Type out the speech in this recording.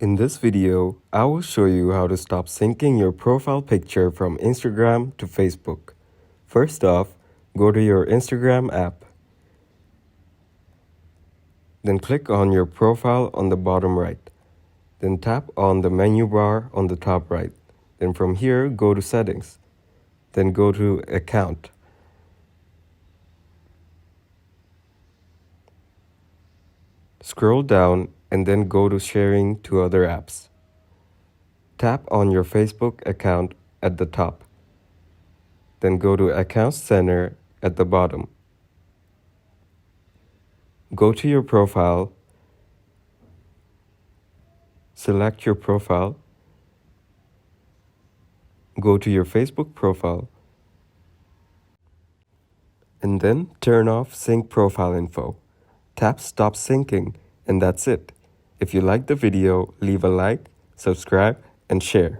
In this video, I will show you how to stop syncing your profile picture from Instagram to Facebook. First off, go to your Instagram app. Then click on your profile on the bottom right. Then tap on the menu bar on the top right. Then from here, go to Settings. Then go to Account. Scroll down and then go to Sharing to other apps. Tap on your Facebook account at the top. Then go to Account Center at the bottom. Go to your profile. Select your profile. Go to your Facebook profile. And then turn off Sync Profile Info. Tap Stop Syncing, and that's it. If you liked the video, leave a like, subscribe, and share.